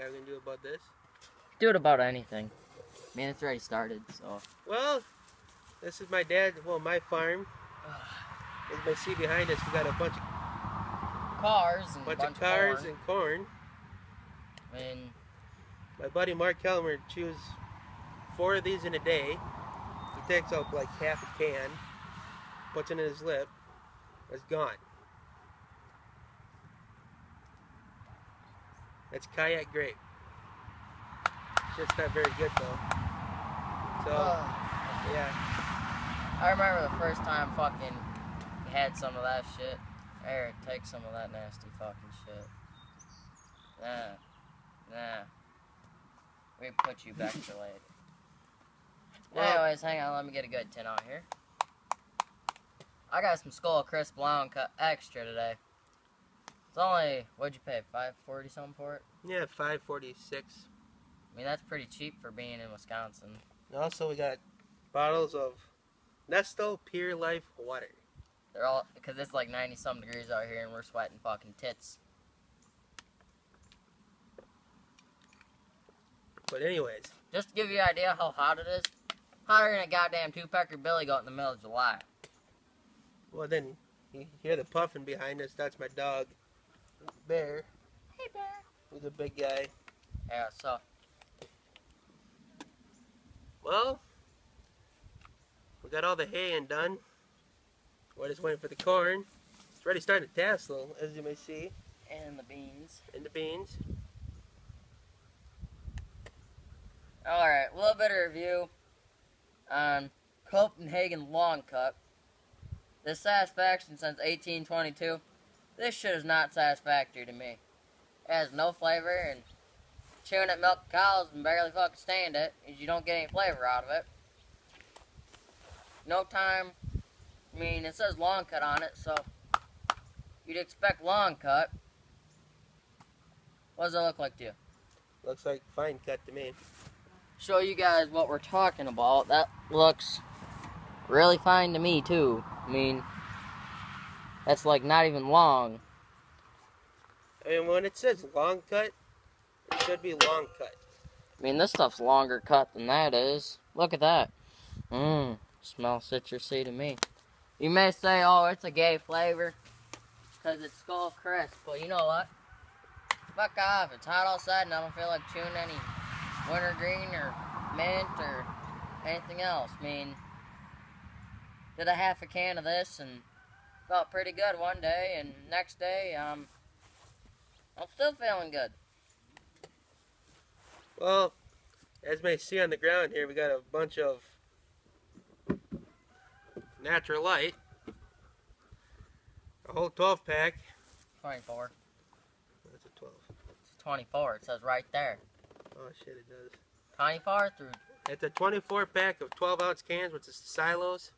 are we gonna do about this? Do it about anything. I mean, it's already started, so. Well, this is my dad. Well, my farm. As you may see behind us, we got a bunch of Cars and bunch a of cars and corn. I mean, My buddy Mark Kelmer chews 4 of these in a day. He takes out like half a can, puts it in his lip, it's gone. That's kayak grape. Shit's not very good though. So, yeah. I remember the first time fucking had some of that shit. Eric, take some of that nasty fucking shit. Nah. We put you back to later. Anyways, hang on, let me get a good 10 out here. I got some Skull Crisp Long Cut Extra today. It's only, what'd you pay, $5.40 something for it? Yeah, $5.46. I mean, that's pretty cheap for being in Wisconsin. Also, we got bottles of Nesto Pure Life water. They're all, because it's like 90-something degrees out here and we're sweating fucking tits. But anyways. Just to give you an idea how hot it is, hotter than a goddamn two-pecker billy goat in the middle of July. Well then, you hear the puffing behind us, that's my dog, Bear. Hey, Bear. He's a big guy. Yeah, so. Well, we got all the hay in done. We're just waiting for the corn. It's already starting to tassel, as you may see. And the beans. And the beans. Alright, a little bit of review on Copenhagen Long Cut. The satisfaction since 1822. This shit is not satisfactory to me. It has no flavor, and chewing at milk cows and barely fucking stand it, is you don't get any flavor out of it. No time. I mean, it says long cut on it, so you'd expect long cut. What does it look like to you? Looks like fine cut to me. Show you guys what we're talking about. That looks really fine to me, too. I mean, that's like not even long. I mean, when it says long cut, it should be long cut. I mean, this stuff's longer cut than that is. Look at that. Smells citrusy to me. You may say, oh, it's a gay flavor because it's Skull Crisp. But you know what? Fuck off. It's hot outside and I don't feel like chewing any wintergreen or mint or anything else. I mean, did a half a can of this and felt pretty good one day, and next day, I'm still feeling good. Well, as you may see on the ground here, we got a bunch of Natural Light. A whole 12 pack. 24. That's a 12. It's 24. It says right there. Oh shit, it does. 24 through. It's a 24 pack of 12-ounce cans, which is silos.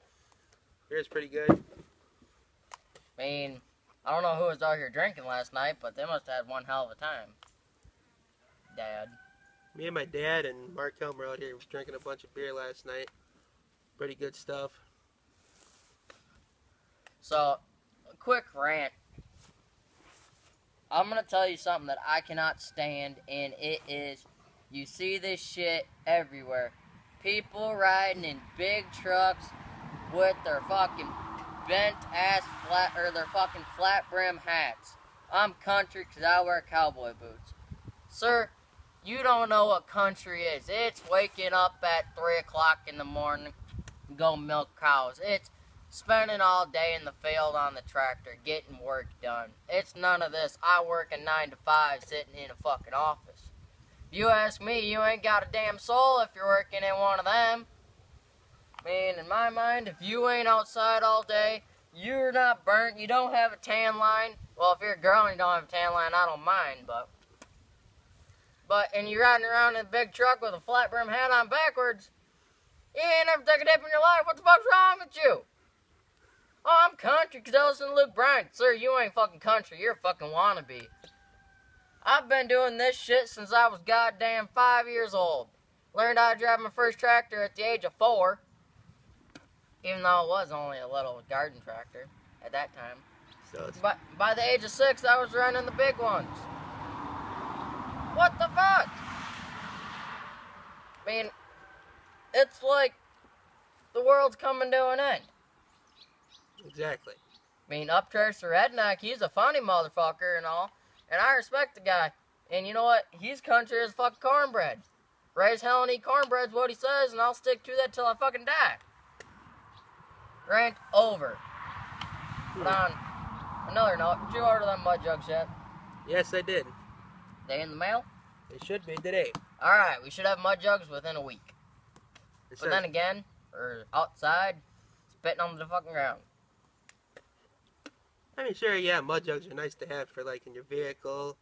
Here's pretty good. I mean, I don't know who was out here drinking last night, but they must have had one hell of a time. Dad. Me and my dad and Mark Helmer out here drinking a bunch of beer last night. Pretty good stuff. So, a quick rant. I'm going to tell you something that I cannot stand, and it is, you see this shit everywhere. People riding in big trucks with their fucking bent ass flat, or their fucking flat brim hats. I'm country because I wear cowboy boots. Sir, you don't know what country is. It's waking up at 3 o'clock in the morning and go milk cows. It's spending all day in the field on the tractor, getting work done. It's none of this. I work a 9 to 5 sitting in a fucking office. If you ask me, you ain't got a damn soul if you're working in one of them. I mean, in my mind, if you ain't outside all day, you're not burnt, you don't have a tan line. Well, if you're a girl and you don't have a tan line, I don't mind, and you're riding around in a big truck with a flat brim hat on backwards, you ain't never took a dip in your life. What the fuck's wrong with you? Oh, I'm country because I listen to Luke Bryan. Sir, you ain't fucking country. You're a fucking wannabe. I've been doing this shit since I was goddamn 5 years old. Learned how to drive my first tractor at the age of 4. Even though it was only a little garden tractor at that time. But by the age of 6, I was running the big ones. What the fuck? it's like the world's coming to an end. Exactly. I mean, Uptracer Redneck, he's a funny motherfucker and all, and I respect the guy. And you know what? He's country as fucking cornbread. Raise hell and eat cornbread's what he says, and I'll stick to that till I fucking die. Rant over. But on another note, did you order them mud jugs yet? Yes, I did. They in the mail? It should be today. Alright, we should have mud jugs within a week. It But says- then again, we're outside, spitting on the fucking ground. I mean, sure, yeah, mud jugs are nice to have for, like, in your vehicle.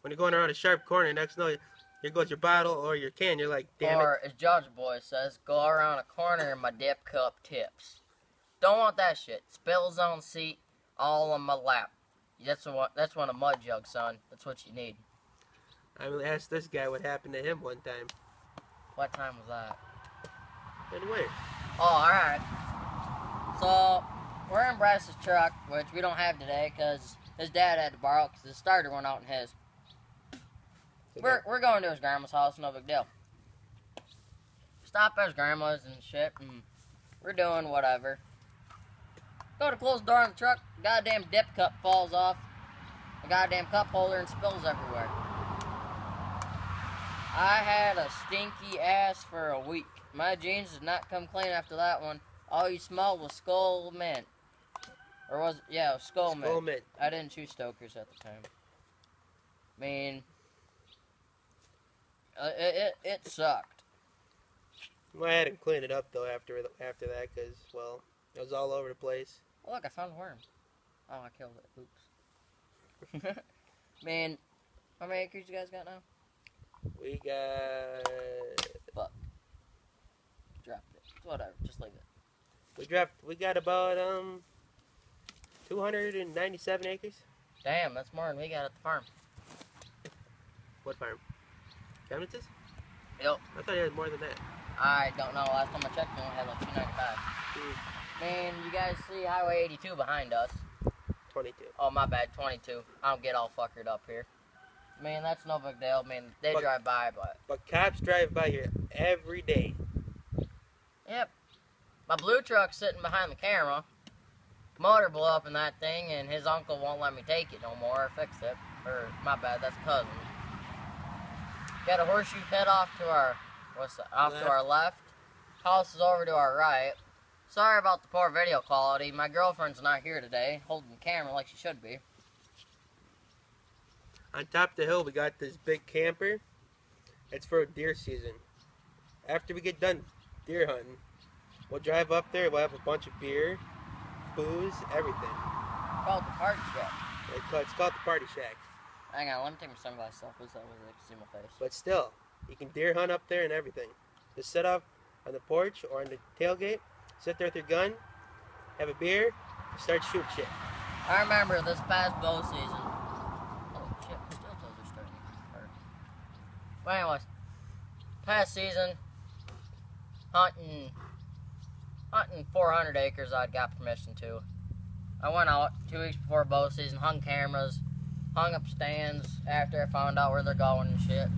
When you're going around a sharp corner, next thing you know, here goes your bottle or your can. You're like, damn Or, it. as Judge Boy says, go around a corner and my dip cup tips. Don't want that shit. Spills on seat, all on my lap. That's what a mud jug, son. That's what you need. I mean, asked this guy what happened to him one time. What time was that? Anyway, Oh, alright. So, we're in Bryce's truck, which we don't have today because his dad had to borrow it because the starter went out in his. We're going to his grandma's house, no big deal. Stop at his grandma's and shit, and we're doing whatever. Go to close the door on the truck, goddamn dip cup falls off the goddamn cup holder and spills everywhere. I had a stinky ass for a week. My jeans did not come clean after that one. All you smelled was Skull Mint. Or was it? Yeah, it was Skull Mint. Skull Mint. I didn't choose Stoker's at the time. I mean, it sucked. Well, I had him clean it up, though, after that, because, well, it was all over the place. Oh, look, I found a worm. Oh, I killed it. Oops. Man, how many acres you guys got now? We got... Fuck. Dropped it. Whatever, just leave it. We got about, 297 acres. Damn, that's more than we got at the farm. What farm? Clemens's? Yep. I thought he had more than that. I don't know. Last time I checked, we only had like 295. Man, you guys see Highway 82 behind us. 22. Oh, my bad, 22. I don't get all fuckered up here. Man, that's no big deal. Man, they But- drive by, but... But cops drive by here every day. Yep. My blue truck's sitting behind the camera. Motor blew up in that thing, and his uncle won't let me take it no more or fix it. Or, my bad, that's cousin. Got a horseshoe pit off to our... What's that? Off to our left. House is over to our right. Sorry about the poor video quality. My girlfriend's not here today, holding the camera like she should be. On top of the hill, we got this big camper. It's for deer season. After we get done deer hunting, we'll drive up there. We'll have a bunch of beer, booze, everything. Called the party shack. It's called the Party Shack. Hang on, let me take my sunglasses off. What's that? Was it? See my face. But still, you can deer hunt up there and everything. Just sit up on the porch or on the tailgate, sit there with your gun, have a beer, start shooting shit. I remember this past bow season. Oh shit, my steel toes are starting to hurt. But anyways, past season, hunting 400 acres I'd got permission to. I went out 2 weeks before bow season, hung cameras, hung up stands after I found out where they're going and shit.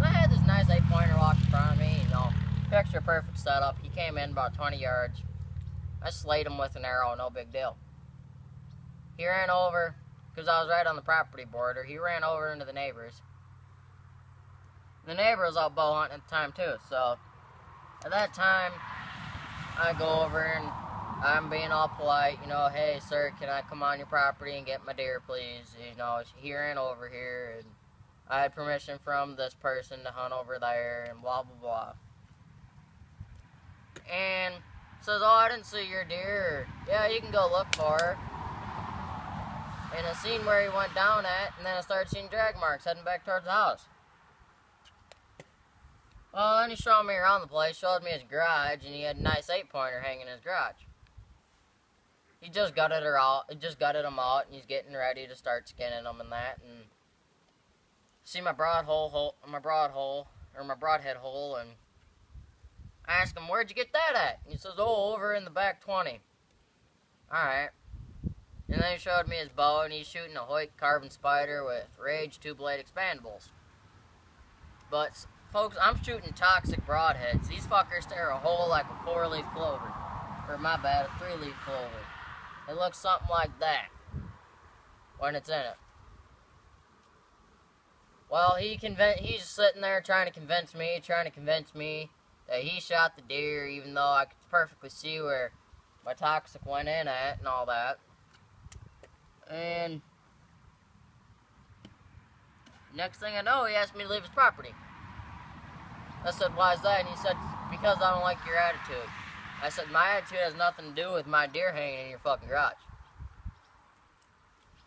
I had this nice 8-pointer walk in front of me, you know, picture perfect setup. He came in about 20 yards. I slayed him with an arrow, no big deal. He ran over, because I was right on the property border, he ran over into the neighbors. The neighbor was out bow hunting at the time too, so at that time, I go over and I'm being all polite, you know, hey sir, can I come on your property and get my deer please? You know, he ran over here and I had permission from this person to hunt over there and blah blah blah. And says, oh, I didn't see your deer. Yeah, you can go look for her. And I seen where he went down at, and then I started seeing drag marks heading back towards the house. Well, then he showed me around the place, showed me his garage, and he had a nice 8-pointer hanging in his garage. He just gutted her out. He just gutted them out, and he's getting ready to start skinning them and that. And see my broadhead hole, and I asked him, where'd you get that at? And he says, oh, over in the back 20. Alright. And then he showed me his bow, and he's shooting a Hoyt Carbon Spider with Rage 2-blade expandables. But folks, I'm shooting toxic broadheads. These fuckers tear a hole like a 4-leaf clover. Or my bad, a 3-leaf clover. It looks something like that when it's in it. Well, he's sitting there trying to convince me that he shot the deer, even though I could perfectly see where my toxic went in at and all that. And next thing I know, he asked me to leave his property. I said, why is that? And he said, because I don't like your attitude. I said, my attitude has nothing to do with my deer hanging in your fucking garage.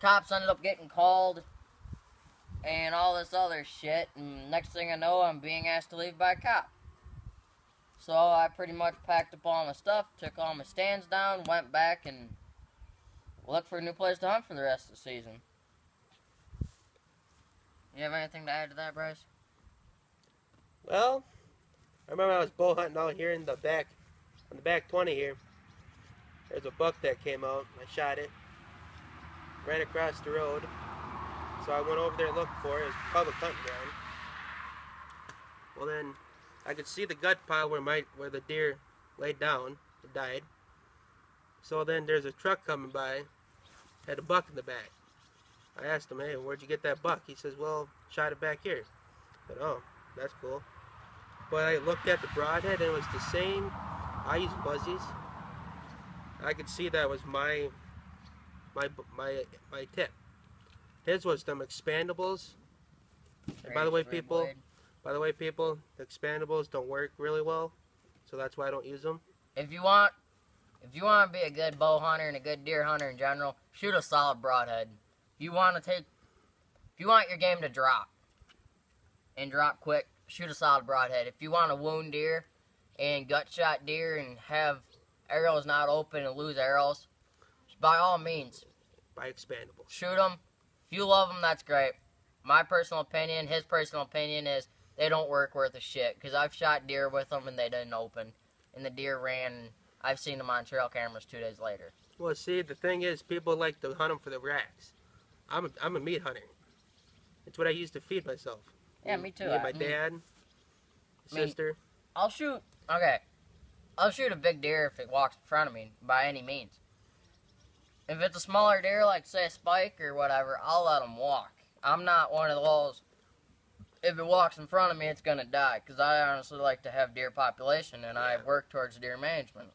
Cops ended up getting called and all this other shit, and next thing I know, I'm being asked to leave by a cop. So I pretty much packed up all my stuff, took all my stands down, went back, and looked for a new place to hunt for the rest of the season. You have anything to add to that, Bryce? Well, I remember I was bow hunting out here in the back, on the back 20 here. There's a buck that came out. I shot it right across the road. So I went over there and looked for it. It was public hunting ground. Well, then I could see the gut pile where the deer laid down. It died. So then there's a truck coming by. Had a buck in the back. I asked him, hey, where'd you get that buck? He says, well, shot it back here. I said, oh, that's cool. But I looked at the broadhead and it was the same. I used buzzies. I could see that was my tip. His was them expandables. And by the way, people, the expandables don't work really well, so that's why I don't use them. If you want to be a good bow hunter and a good deer hunter in general, shoot a solid broadhead. If you want your game to drop and drop quick, shoot a solid broadhead. If you want to wound deer and gut shot deer and have arrows not open and lose arrows, by all means, buy expandables. Shoot them. If you love them, that's great. My personal opinion, his personal opinion is they don't work worth a shit. Because I've shot deer with them and they didn't open. And the deer ran. And I've seen them on trail cameras 2 days later. Well, see, the thing is, people like to hunt them for the racks. I'm a meat hunter. It's what I use to feed myself. Yeah, me too. Me and my dad, sister. I'll shoot a big deer if it walks in front of me, by any means. If it's a smaller deer, like say a spike or whatever, I'll let him walk. I'm not one of those, if it walks in front of me, it's going to die. Because I honestly like to have deer population, and I work towards deer management.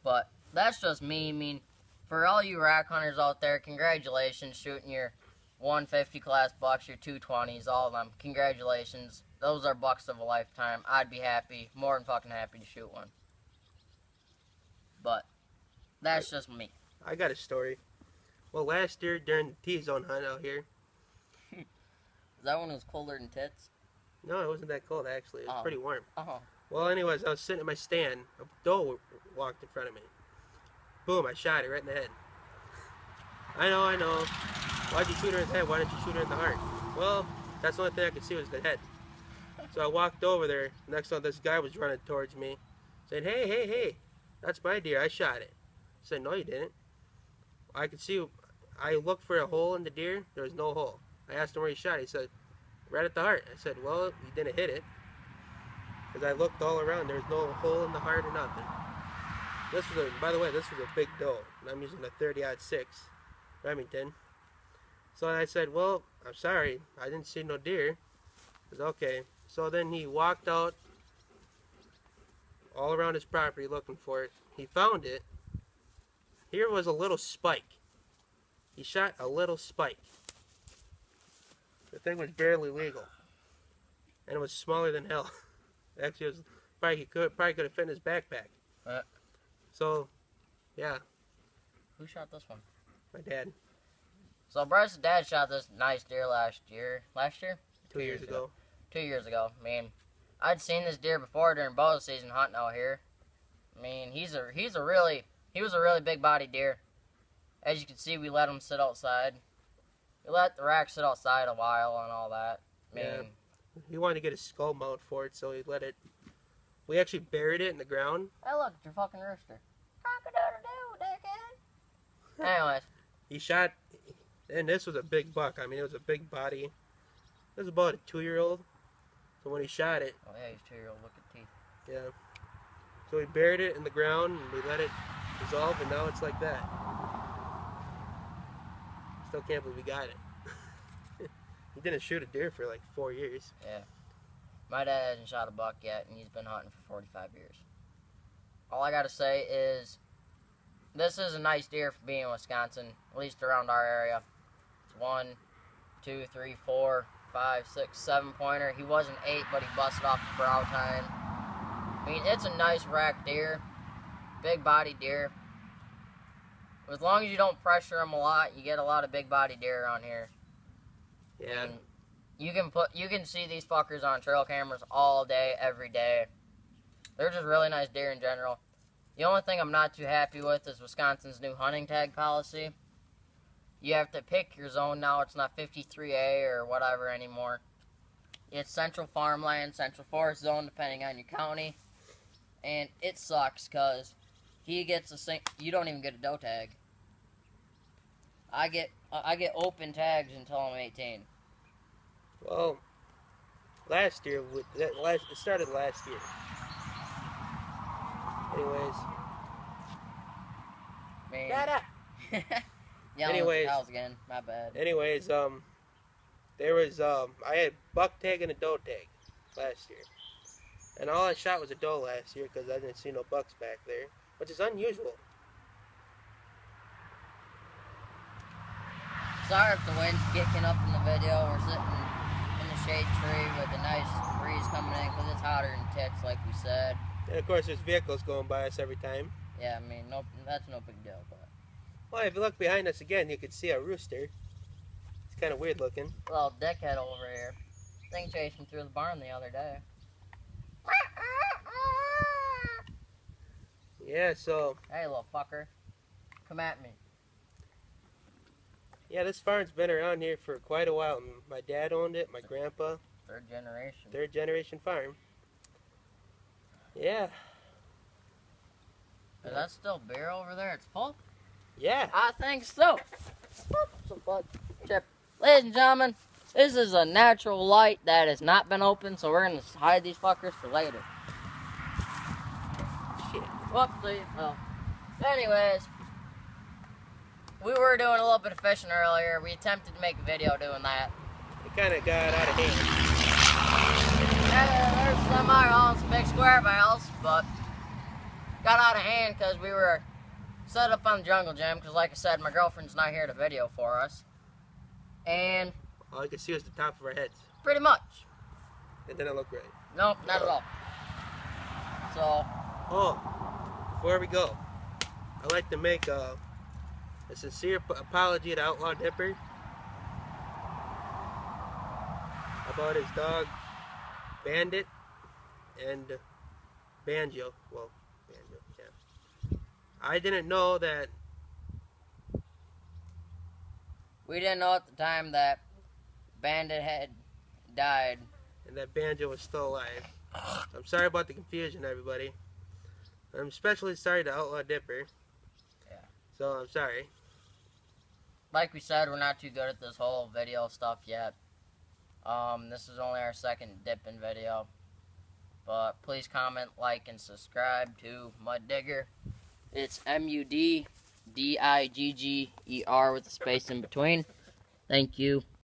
But that's just me. I mean, for all you rack hunters out there, congratulations shooting your 150 class bucks, your 220s, all of them. Congratulations. Those are bucks of a lifetime. I'd be happy, more than fucking happy to shoot one. But that's just me. I got a story. Well, last year during the T-zone hunt out here. Is that when it was colder than tits? No, it wasn't that cold actually. It was pretty warm. Uh-huh. Well, anyways, I was sitting at my stand. A doe walked in front of me. Boom, I shot it right in the head. I know. Why'd you shoot her in the head? Why didn't you shoot her in the heart? Well, that's the only thing I could see was the head. So I walked over there. Next time, this guy was running towards me, saying, hey, that's my deer. I shot it. I said, no, you didn't. I could see, I looked for a hole in the deer. There was no hole. I asked him where he shot. He said, right at the heart. I said, well, you didn't hit it. Because I looked all around. There was no hole in the heart or nothing. By the way, this was a big doe. And I'm using a 30-06 Remington. So I said, well, I'm sorry. I didn't see no deer. He said, okay. So then he walked out all around his property looking for it. He found it. Here was a little spike. He shot a little spike. The thing was barely legal. And it was smaller than hell. Actually, it was probably could have fit in his backpack. So, yeah. Who shot this one? My dad. So Bryce's dad shot this nice deer last year. Last year? 2 years ago. 2 years ago. I mean, I'd seen this deer before during bow season hunting out here. I mean, he was a really big body deer. As you can see, we let him sit outside. We let the rack sit outside a while and all that. I mean, yeah. He wanted to get a skull mount for it, so he let it. We actually buried it in the ground. Hey, look, it's your fucking rooster. Cock-a-doodle-doo, dickhead. Anyways. He shot, and this was a big buck. I mean, it was a big body. It was about a 2-year-old. So when he shot it, Oh yeah, he's 2-year-old. Look at teeth. yeah. So we buried it in the ground and we let it dissolve, and now it's like that. Still can't believe we got it. He didn't shoot a deer for like 4 years. Yeah. My dad hasn't shot a buck yet, and he's been hunting for 45 years. All I gotta say is, this is a nice deer for being in Wisconsin, at least around our area. It's 1, 2, 3, 4, 5, 6, 7 pointer. He was an 8, but he busted off the brow tine. I mean, it's a nice rack deer, big body deer. As long as you don't pressure him a lot, you get a lot of big body deer around here. Yeah. And you can see these fuckers on trail cameras all day, every day. They're just really nice deer in general. The only thing I'm not too happy with is Wisconsin's new hunting tag policy. You have to pick your zone now. It's not 53A or whatever anymore. It's central farmland, central forest zone, depending on your county. And it sucks because he gets you don't even get a doe tag. I get open tags until I'm 18. Well, last year, it started last year. Anyways. Man. Shut up! Anyways. Cows again. My bad. Anyways, there was, I had buck tag and a doe tag last year. And all I shot was a doe last year because I didn't see no bucks back there, which is unusual. Sorry if the wind's kicking up in the video. We're sitting in the shade tree with a nice breeze coming in because it's hotter than tits, like we said. And of course, there's vehicles going by us every time. Yeah, I mean, that's no big deal. But well, if you look behind us again, you can see a rooster. It's kind of weird looking. Little dickhead over here. Thing chasing through the barn the other day. Yeah, so... Hey, little fucker. Come at me. Yeah, this farm's been around here for quite a while. My dad owned it, my grandpa. Third generation. Third generation farm. Yeah. Is that still beer over there? It's full? Yeah. I think so. Ladies and gentlemen, this is a natural light that has not been opened, so we're going to hide these fuckers for later. Shit. Whoopsie. Well, anyways, we were doing a little bit of fishing earlier. We attempted to make a video doing that. It kind of got out of hand. There's some on some big square bales, but got out of hand because we were set up on the jungle gym. Because, like I said, my girlfriend's not here to video for us. And all you can see was the top of our heads. Pretty much. It didn't look right. Nope, not at all. So. Oh, before we go, I'd like to make a sincere apology to Outlaw Dipper about his dog Bandit and Banjo. Well, Banjo, yeah. I didn't know that. We didn't know at the time that Bandit had died. And that Banjo was still alive. I'm sorry about the confusion, everybody. I'm especially sorry to Outlaw Dipper. Yeah. So, I'm sorry. Like we said, we're not too good at this whole video stuff yet. This is only our second dipping video. But please comment, like, and subscribe to Mud Digger. It's MUDDIGGER with a space in between. Thank you.